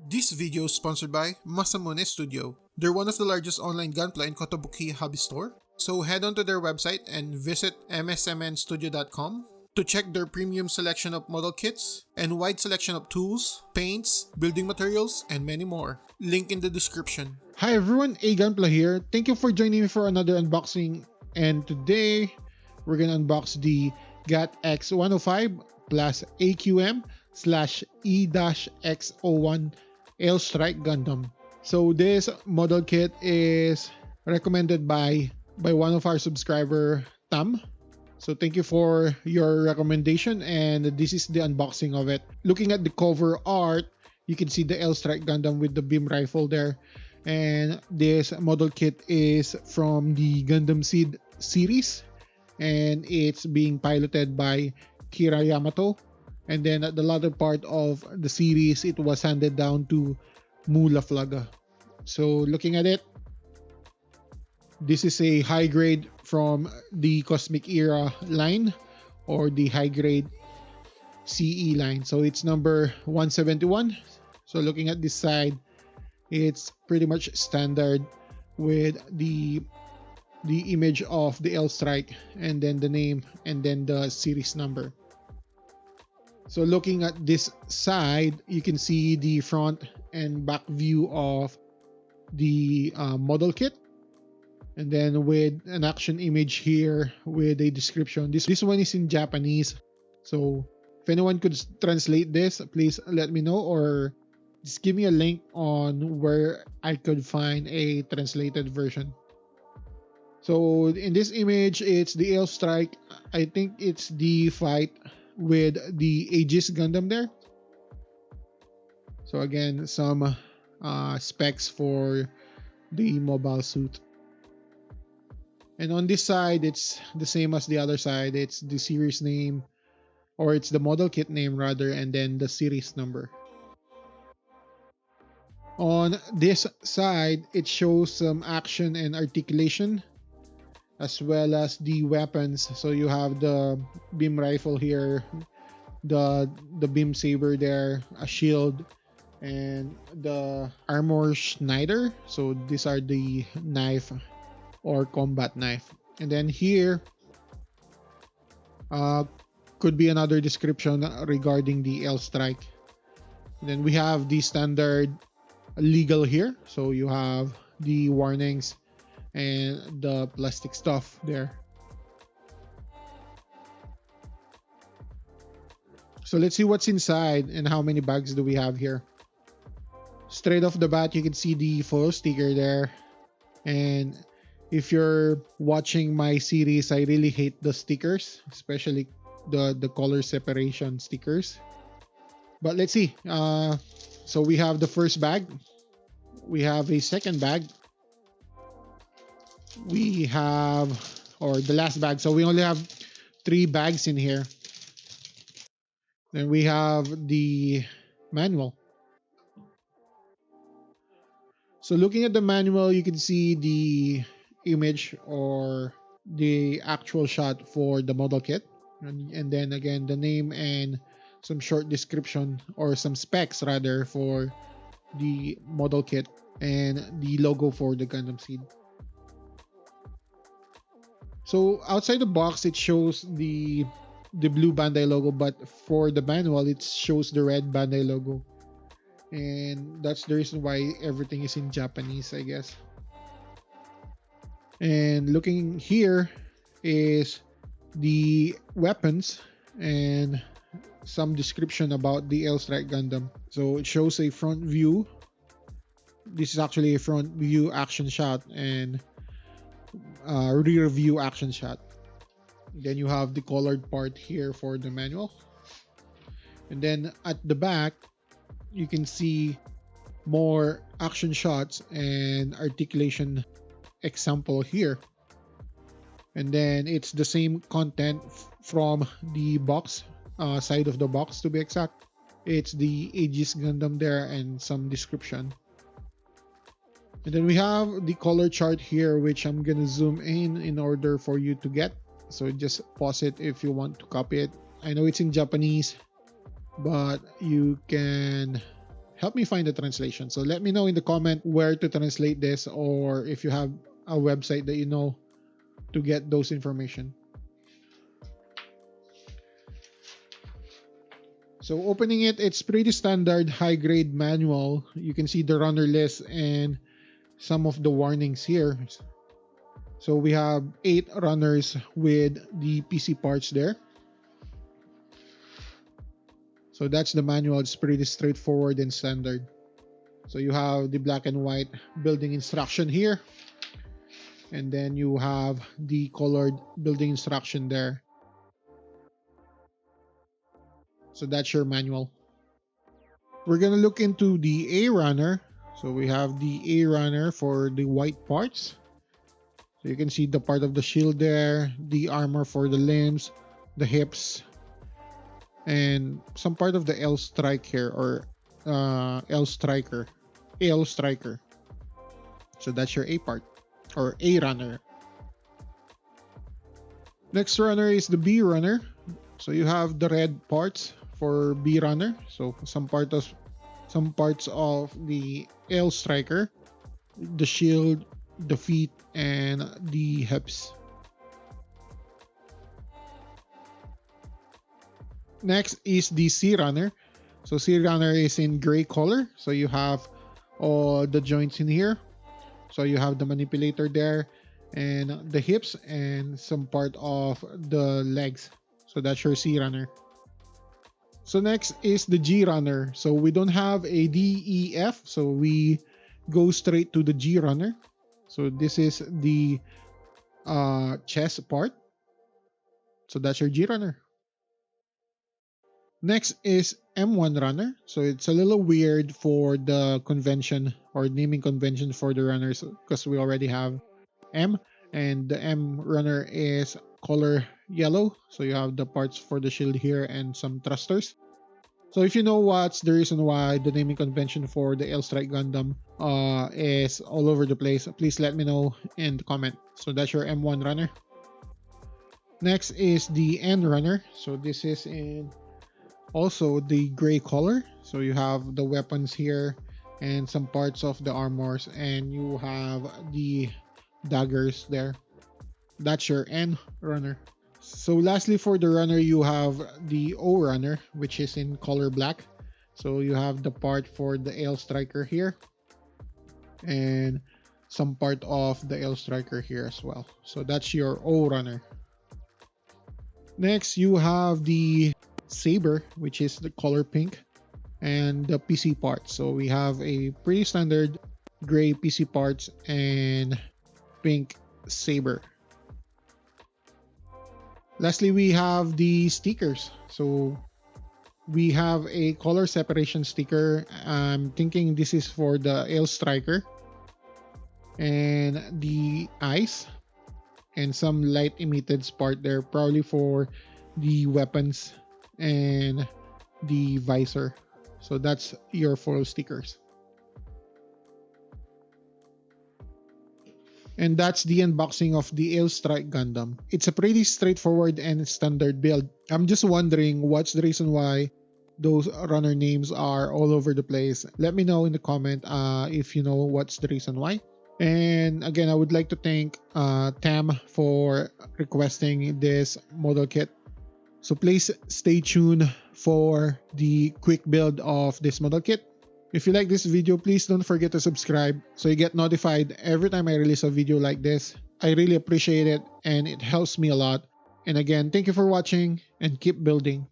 This video is sponsored by Masamune Studio. They're one of the largest online Gunpla and Kotobuki hobby store. So head on to their website and visit msmnstudio.com to check their premium selection of model kits and wide selection of tools, paints, building materials, and many more. Link in the description. Hi everyone, Gunpla here. Thank you for joining me for another unboxing. And today, we're gonna unbox the GAT-X105 plus AQM/E-X01 Aile Strike Gundam. So this model kit is recommended by one of our subscriber, Tam. So thank you for your recommendation, and this is the unboxing of it. Looking at the cover art, you can see the Aile Strike Gundam with the beam rifle there. And this model kit is from the Gundam Seed series, and it's being piloted by Kira Yamato. And then at the latter part of the series, it was handed down to Mula Flaga. So looking at it, this is a high grade from the Cosmic Era line, or the high grade CE line. So it's number 171. So looking at this side, it's pretty much standard with the image of the Aile Strike, and then the name, and then the series number. So looking at this side, you can see the front and back view of the model kit, and then with an action image here with a description. This one is in Japanese, so if anyone could translate this, please let me know, or just give me a link on where I could find a translated version. So in this image, it's the Aile Strike. I think it's the fight with the Aegis Gundam there. So again, some specs for the mobile suit. And on this side, it's the same as the other side. It's the series name, or it's the model kit name rather, and then the series number. On this side, it shows some action and articulation, as well as the weapons. So you have the beam rifle here, the beam saber there, a shield, and the armor Schneider. So these are the knife or combat knife. And then here could be another description regarding the Aile Strike. And then we have the standard legal here. So you have the warnings and the plastic stuff there. So let's see what's inside and how many bags do we have here. Straight off the bat, you can see the photo sticker there. And if you're watching my series, I really hate the stickers, especially the color separation stickers. But let's see. So we have the first bag. We have a second bag. We have, or the last bag. So we only have 3 bags in here. Then we have the manual. So looking at the manual, you can see the image or the actual shot for the model kit. And then again, the name and some short description, or some specs rather, for the model kit, and the logo for the Gundam Seed. So outside the box, it shows the blue Bandai logo, but for the manual, it shows the red Bandai logo. And that's the reason why everything is in Japanese, I guess. And looking here is the weapons and some description about the Aile Strike Gundam. So it shows a front view. This is actually a front view action shot, and rear view action shot. Then you have the colored part here for the manual. And then at the back, you can see more action shots and articulation example here. And then it's the same content from the box, side of the box to be exact. It's the Aegis Gundam there and some description. And then we have the color chart here, which I'm gonna zoom in order for you to get. So just pause it if you want to copy it. I know it's in Japanese, but you can help me find the translation. So let me know in the comment where to translate this, or if you have a website that you know to get those information. So opening it, it's pretty standard high grade manual. You can see the runner list and some of the warnings here. So we have 8 runners with the PC parts there. So that's the manual. It's pretty straightforward and standard. So you have the black and white building instruction here. And then you have the colored building instruction there. So that's your manual. We're going to look into the A runner. So we have the A runner for the white parts. So you can see the part of the shield there, the armor for the limbs, the hips, and some part of the L strike here, or L striker, L striker. So that's your A part, or A runner. Next runner is the B runner. So you have the red parts for B runner. So some parts of the L striker, the shield, the feet, and the hips. Next is the C runner. So C runner is in gray color. So you have all the joints in here. So you have the manipulator there, and the hips, and some part of the legs. So that's your C runner. So next is the G runner. So we don't have a D, E, F. So we go straight to the G runner. So this is the chest part. So that's your G runner. Next is M1 runner. So it's a little weird for the convention or naming convention for the runners, because we already have M, and the M runner is color yellow. So you have the parts for the shield here and some thrusters. So if you know what's the reason why the naming convention for the Aile Strike Gundam is all over the place, please let me know in the comment. So that's your M1 runner. Next is the N runner. So this is in also the gray color. So you have the weapons here and some parts of the armors, and you have the daggers there. That's your N runner. So lastly, for the runner, you have the O runner, which is in color black. So you have the part for the Aile striker here, and some part of the Aile striker here as well. So that's your O runner. Next, you have the saber, which is the color pink, and the PC parts. So we have a pretty standard gray PC parts and pink saber. Lastly, we have the stickers. So we have a color separation sticker. I'm thinking this is for the Aile striker, and the eyes, and some light emitted part there, probably for the weapons and the visor. So that's your foil stickers. And that's the unboxing of the Aile Strike Gundam. It's a pretty straightforward and standard build. I'm just wondering what's the reason why those runner names are all over the place. Let me know in the comment if you know what's the reason why. And again, I would like to thank Tam for requesting this model kit. So please stay tuned for the quick build of this model kit. If you like this video, please don't forget to subscribe so you get notified every time I release a video like this. I really appreciate it, and it helps me a lot. And again, thank you for watching, and keep building.